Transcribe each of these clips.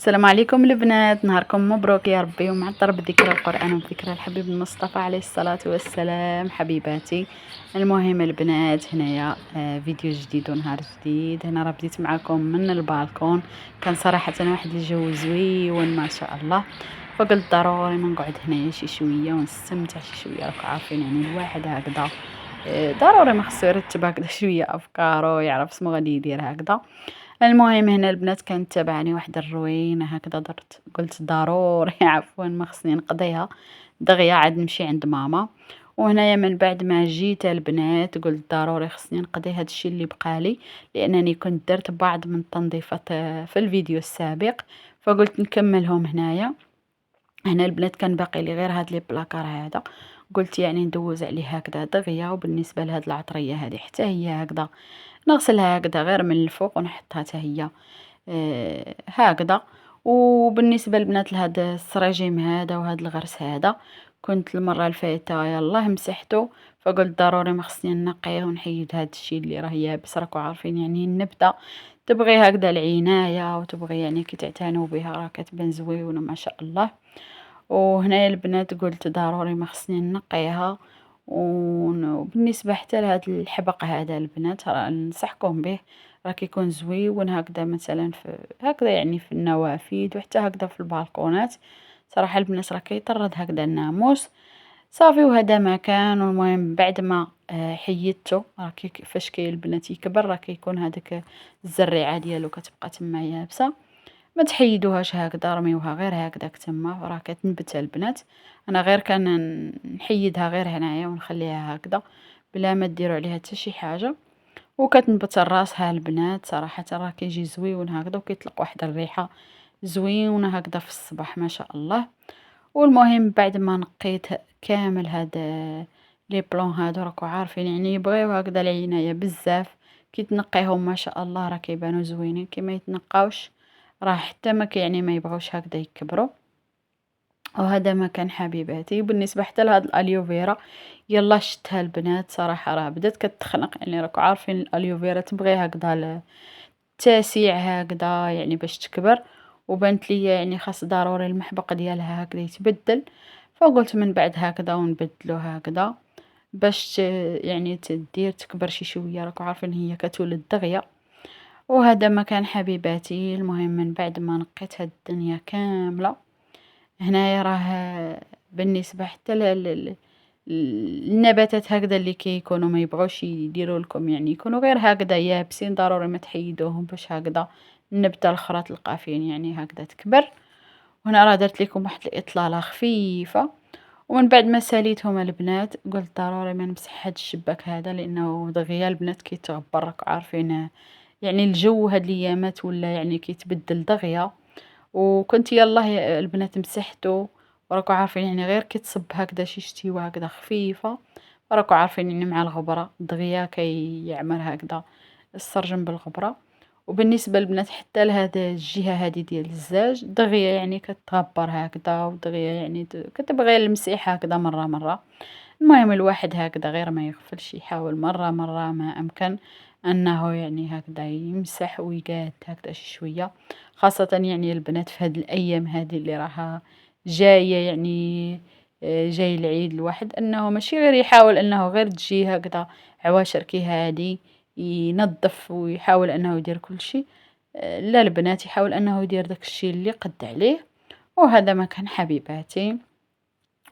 السلام عليكم البنات، نهاركم مبروك يا ربي ومعطر بذكرى القرآن وبذكرى الحبيب المصطفى عليه الصلاة والسلام. حبيباتي، المهم البنات هنايا فيديو جديد ونهار جديد. هنا راه بديت معكم من البالكون. كان صراحة واحد الجو زويون ما شاء الله، فقلت ضروري ما نقعد هنايا شي شوية ونستمتع شي شوية. راكم عارفين يعني الواحد هكذا ضروري ما خصو يرتب هكذا شوية أفكارو، يعرف سمو غادي يدير هكذا. المهم هنا البنات كانت تابعني واحد الروينة هكذا، قلت ضروري عفوا ما خصني نقضيها دغيا عاد نمشي عند ماما. وهنايا من بعد ما جيت البنات قلت ضروري خصني نقضي هذا الشيء اللي بقالي، لانني كنت درت بعض من التنظيفات في الفيديو السابق، فقلت نكملهم هنايا. هنا البنات كان باقي لي غير هاد لي بلاكار هذا، قلت يعني ندوز عليه هكذا دغيا. وبالنسبه لهاد العطريه هذه حتى هي هكذا نغسلها هكذا غير من الفوق ونحطها حتى هي هكذا. وبالنسبه لبنات لهاد السراجيم هذا وهاد الغرس هذا، كنت المره الفايته يلاه مسحته، فقلت ضروري ما خصني نقيه ونحيد هاد الشيء اللي راه يابس. راكو عارفين يعني النبته تبغي هكذا العنايه وتبغي يعني كي تعتنوا بها راه كتبان زويونه ما شاء الله. وهنايا البنات قلت ضروري ما خصني نقيها. وبالنسبه حتى لهاد الحبق هذا البنات راه ننصحكم به، راه كيكون زويون هكذا مثلا في هكذا يعني في النوافذ وحتى هكذا في البالكونات. صراحه البنات راه كيطرد هكذا الناموس صافي. وهذا ما كان. والمهم بعد ما حيدته راه فاش البنات يكبر راه كيكون هذاك الزريعه ديالو كتبقى تما يابسه. ما تحيدوهاش هكذا، رميوها غير هكذا تما راه كتنبت البنات. انا غير كان نحيدها غير هنايا ونخليها هكذا بلا ما ديروا عليها حتى شي حاجه. وكتنبت راسها البنات صراحه راه كيجي زويون هكذا وكيطلق واحد الريحه زويونه هكذا في الصباح ما شاء الله. والمهم بعد ما نقيت كامل هاد لي بلون هادو راكو عارفين يعني يبغيو هكذا العنايه بزاف. كي تنقيهم ما شاء الله راه كيبانو زوينين، كي ما يتنقاوش راه حتى ما يعني ما يبغوش هكذا يكبروا. وهذا ما كان حبيباتي. بالنسبه حتى لهاد الاليوفيرا يلا شتها البنات صراحه راه بدات كتخنق، يعني راكو عارفين الاليوفيرا تبغي هكذا التاسيع هكذا يعني باش تكبر. وبانت لي يعني خاص ضروري المحبق ديالها هكذا يتبدل، فقلت من بعد هكذا ونبدلو هكذا باش يعني تدير تكبر شي شويه. راكو عارفين هي كتولد دغيا. وهذا ما كان حبيباتي. المهم من بعد ما نقيت هاد الدنيا كامله هنايا راه بالنسبه حتى النباتات هكذا اللي كيكونوا ما يبغوش يديروا لكم يعني يكونوا غير هكذا يابسين ضروري ما تحيدوهم باش هكذا النبته الاخرى تلقى فين يعني هكذا تكبر. وهنا راه درت لكم واحد الاطلاله خفيفه. ومن بعد ما ساليتهم البنات قلت ضروري ما نمسح هاد الشباك هذا لانه دغيا البنات كيتغبر راكم عارفين يعني الجو هاد الايامات ولا يعني كيتبدل دغيا. وكنت يلاه البنات مسحتو، وراكو عارفين يعني غير كتصب هكذا شي شتيوه هكذا خفيفه، راكو عارفين يعني مع الغبره دغيا كيعمر هكذا السرجم بالغبره. وبالنسبه للبنات حتى لهذا الجهه هذه ديال الزاج دغيا يعني كتغبر هكذا ودغيا يعني كتبغي المسيح هكذا مره مره. المهم الواحد هكذا غير ما يغفلش يحاول مرة مرة ما أمكن أنه يعني هكذا يمسح ويقاد هكذا شي شوية، خاصة يعني البنات في هاد الأيام هذه اللي راها جاية يعني جاي العيد الواحد أنه ماشي غير يحاول أنه غير تجي هكذا عواشر كي هادي ينظف ويحاول أنه يدير كل شيء. لا البنات يحاول أنه يدير داك الشيء اللي قد عليه. وهذا ما كان حبيباتي.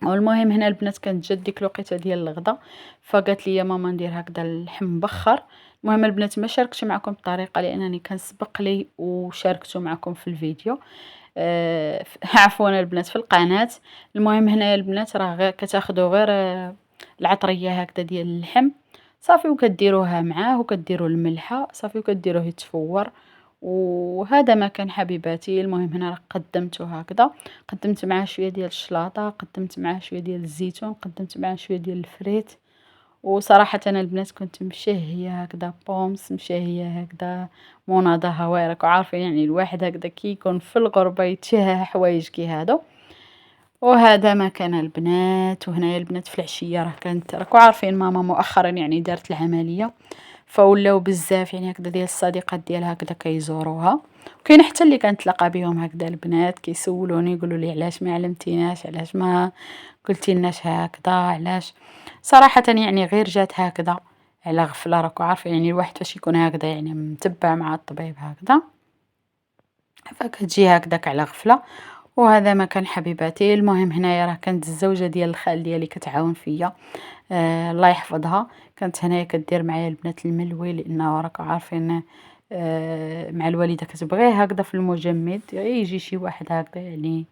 والمهم هنا البنات كانت جات ديك الوقيته ديال الغدا، فقالت لي يا ماما ندير هكذا اللحم مبخر. المهم البنات ما شاركتش معكم الطريقه لانني كان سبق لي وشاركته معكم في الفيديو عفوا البنات في القناه. المهم هنا البنات راه غير كتاخذوا غير العطريه هكذا ديال اللحم صافي وكديروها معاه وكديروا الملحه صافي وكديروه يتفور. وهذا ما كان حبيباتي. المهم هنا قدمته هكذا، قدمت معاه شويه ديال الشلاطه، قدمت معاه شويه ديال الزيتون، قدمت معاه شويه ديال الفريت. وصراحه انا البنات كنت مشهيه هكذا بومس مشهيه هكذا مناضه هواي. راكو عارفين يعني الواحد هكذا كي يكون في الغربه يتشهى حوايج كي هادو. وهذا ما كان البنات. وهنايا البنات في العشيه راه كانت راكو عارفين ماما مؤخرا يعني دارت العمليه، فولاو بزاف يعني هكذا ديال الصديقات ديالها هكذا كيزوروها. وكاين حتى اللي كنتلاقى بهم هكذا البنات كيسولوني يقولوا لي علاش ما علمتيناش، علاش ما قلتيلناش هكذا، علاش. صراحة يعني غير جات هكذا على غفلة، راكو عارفين يعني الواحد فاش يكون هكذا يعني متبع مع الطبيب هكذا فكتجي هكداك على غفلة. وهذا ما كان حبيباتي. المهم هنايا راه كانت الزوجة ديال الخال ديالي كتعاون فيا، الله يحفظها. كانت هنايا كدير معايا البنات الملوي، لانه راكو عارفين مع الوالده كتبغيه هكذا في المجمد يجي شي واحد هكذا يعني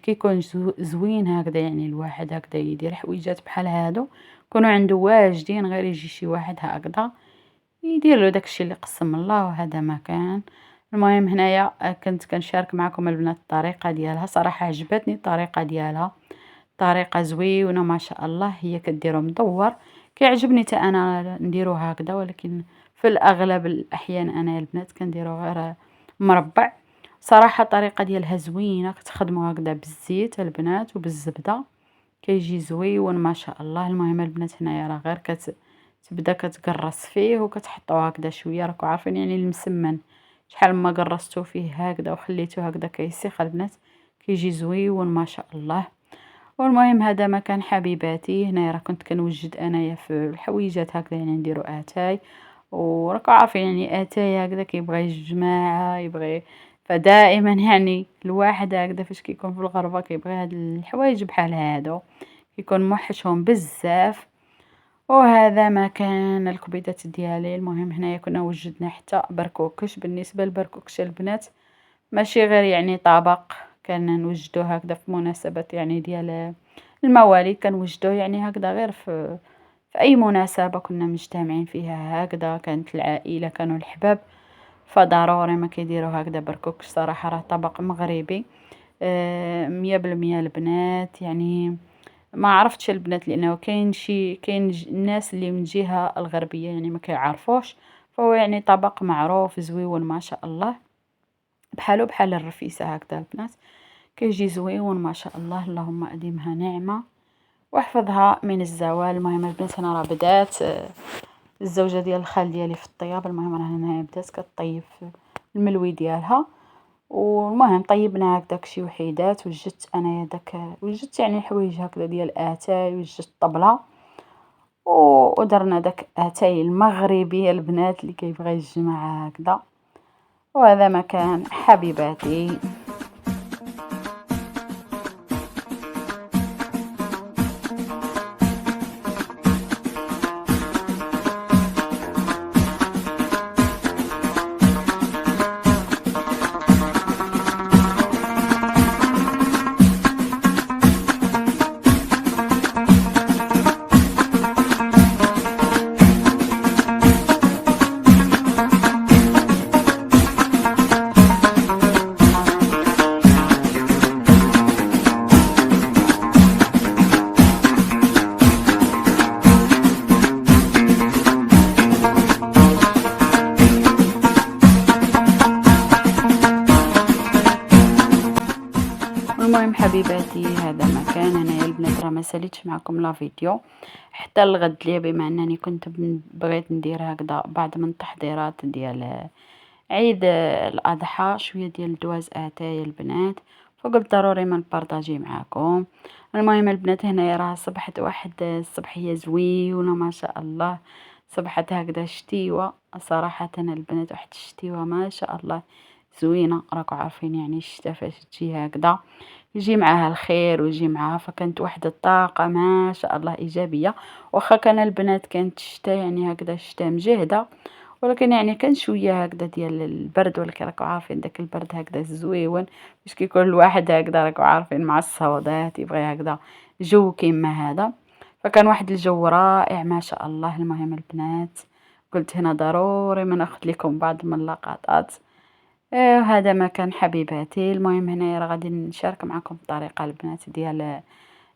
كيكون زوين هكذا، يعني الواحد هكذا يدير حويجات بحال هادو يكونوا عنده واجدين، غير يجي شي واحد هكذا يدير له داكشي اللي قسم الله. وهذا ما كان. المهم هنايا كنت كنشارك معكم البنات الطريقه ديالها. صراحه عجبتني الطريقه ديالها، طريقه زوينه ما شاء الله. هي كديرو مدور، كيعجبني حتى انا نديرو هكذا، ولكن في الاغلب الاحيان انا البنات كنديرو غير مربع. صراحه الطريقه ديالها زوينه، كتخدموا هكذا بالزيت البنات وبالزبده كيجي زويون ما شاء الله. المهم البنات هنايا راه غير تبدا كتقرص فيه وكتحطوه هكذا شويه، راكو عارفين يعني المسمن شحال ما قرصتو فيه هكذا وخليتو هكذا كيسيخ البنات كيجي زويون ما شاء الله. والمهم هذا ما كان حبيباتي. هنايا راه كنت كنوجد انايا في الحويجات هكذا يعني نديرو اتاي، وراكو عارفين يعني اتاي هكذا كيبغي الجماعه يبغي. فدائما يعني الواحد هكذا فاش كيكون في الغربه كيبغي هاد الحوايج بحال هادو، كيكون موحشهم بزاف. وهذا ما كان الكبيدات ديالي. المهم هنايا كنا وجدنا حتى بركوكش. بالنسبه للبركوكش البنات ماشي غير يعني طبق، كان نوجدوه هكذا في مناسبات يعني ديال المواليد، كنوجدوه يعني هكذا غير في اي مناسبه كنا مجتمعين فيها هكذا، كانت العائله كانوا الحباب، فضروري ما كيديروا هكذا بركوكش. صراحه راه طبق مغربي 100% البنات يعني. ما عرفتش البنات لانه كاين الناس اللي من الجهه الغربيه يعني ما كيعرفوش، فهو يعني طبق معروف زويون ما شاء الله، بحالو بحال الرفيسه هكذا البنات كيجي زويون ما شاء الله. اللهم اديمها نعمه واحفظها من الزوال. المهم البنات انا راه بدات الزوجه ديال الخال ديالي في الطياب. المهم راه هنا بدات كطيب الملوي ديالها. والمهم طيبنا هكداك شي وحيدات، وجدت انايا داك وجدت يعني حوايج هكذا ديال اتاي، وجدت طبله ودرنا داك اتاي المغربي البنات اللي كيبغي الجماعه هكذا. وهذا ما كان حبيباتي. المهم حبيباتي هذا ما كان. انا البنات راه ما ساليتش معكم لا فيديو حتى الغد ليا، بما انني كنت بغيت ندير هكذا بعض من التحضيرات ديال عيد الاضحى، شويه ديال دواز اتاي البنات، فقلت ضروري ما نبارطاجي معاكم. المهم البنات هنايا راه صبحت واحد الصبحيه زوينه ما شاء الله. صبحت هكذا شتيوه صراحه البنات، واحد الشتيوه ما شاء الله زوينه. راكو عارفين يعني الشتا فاش تجي هكذا يجي معاها الخير ويجي معاها، فكانت واحد الطاقه ما شاء الله ايجابيه. واخا كان البنات كانت الشتا يعني هكذا الشتا مجهده، ولكن يعني كان شويه هكذا ديال البرد، ولكن راكو عارفين داك البرد هكذا الزويون باش كيكون الواحد هكذا راكو عارفين مع الصوضات يبغي هكذا جو كيما هذا. فكان واحد الجو رائع ما شاء الله. المهم البنات قلت هنا ضروري ما ناخذ لكم بعض من اللقطات. هذا ما كان حبيباتي. المهم هنا راه غادي نشارك معكم الطريقه البنات ديال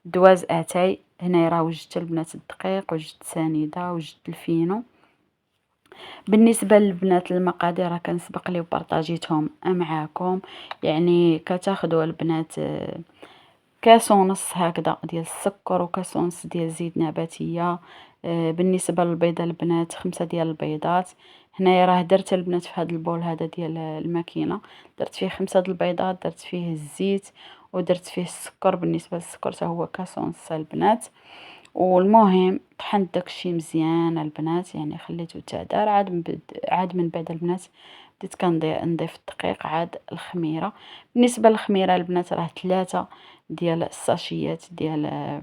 دواز اتاي. هنا راه وجدت البنات الدقيق، وجدت سنيده، وجدت الفينو. بالنسبه للبنات المقادير راه كنسبق لي وبارطاجيتهم معاكم. يعني كتاخذوا البنات كاس ونص هكذا ديال السكر، وكاس ونص ديال زيت نباتيه، بالنسبة للبيضة البنات 5 ديال البيضات. هنايا راه درت البنات في هذا البول هذا ديال الماكينة، درت فيه 5 د البيضات، درت فيه الزيت ودرت فيه السكر. بالنسبة للسكر حتى هو كاس ونص البنات. والمهم طحنت داكشي مزيان البنات، يعني خليته تهدر. عاد من بعد البنات بديت كنضيف الدقيق عاد الخميرة. بالنسبة للخميرة البنات راه 3 ديال الساشيات ديال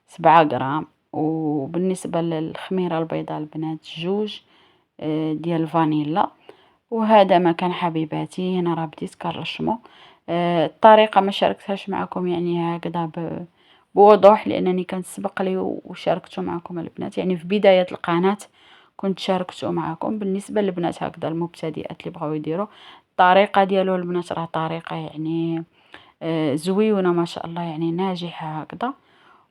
7 غرام. وبالنسبة للخميرة البيضاء البنات 2 ديال الفانيلا. وهذا ما كان حبيباتي. هنا راه بديت كنرشمو. الطريقة ما شاركتهاش معكم يعني هكذا بوضوح، لانني كنت سبق لي وشاركته معكم البنات، يعني في بداية القناة كنت شاركته معكم. بالنسبة للبنات هكذا المبتدئات اللي بغاو يديروا الطريقة ديالو البنات، راه طريقة يعني زويونة ما شاء الله، يعني ناجحة هكذا.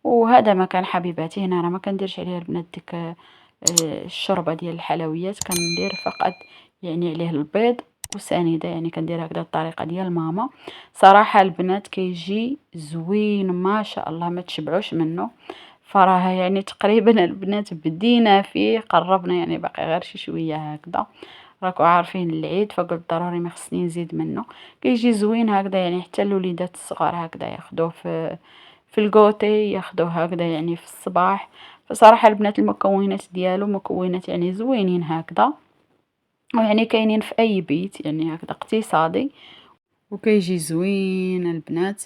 وهذا ما كان حبيباتي. هنا راه ما كنديرش عليه البنات ديك الشوربه ديال الحلويات، كندير فقط يعني عليه البيض وسنيده، يعني كندير هكذا الطريقه ديال ماما. صراحه البنات كيجي زوين ما شاء الله، ما تشبعوش منه. فراه يعني تقريبا البنات بدينا فيه، قربنا يعني باقي غير شي شويه هكذا. راكو عارفين العيد، فقلت ضروري ما خصني نزيد منه. كيجي زوين هكذا، يعني حتى الوليدات الصغار هكذا ياخذوه في الكوتي، ياخذوه هكذا يعني في الصباح. فصراحة البنات المكونات ديالو مكونات يعني زوينين هكذا، ويعني كاينين في اي بيت، يعني هكذا اقتصادي وكيجي زوين البنات.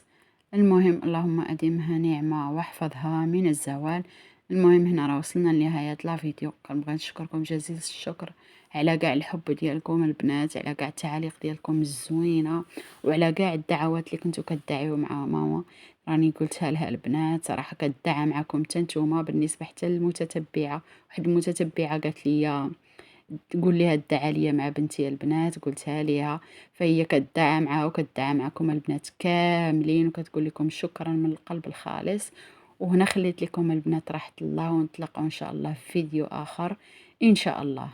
المهم اللهم اديمها نعمة واحفظها من الزوال. المهم هنا راه وصلنا لنهاية لا فيديو. كنبغي نشكركم جزيل الشكر على كاع الحب ديالكم البنات، على كاع التعاليق ديالكم الزوينه، وعلى كاع الدعوات اللي كنتو كدعيو مع ماما. راني قلتها لها البنات صراحه كدعى معكم حتى نتوما. بالنسبه حتى للمتتبعه، واحد المتتبعه قالت لي تقول ليها الدعاء ليا مع بنتي البنات، قلتها ليها. فهي كدعى معها وكدعى معكم البنات كاملين، وكتقول لكم شكرا من القلب الخالص. وهنا خليت لكم البنات راحة الله، ونتلاقاو ان شاء الله في فيديو اخر ان شاء الله.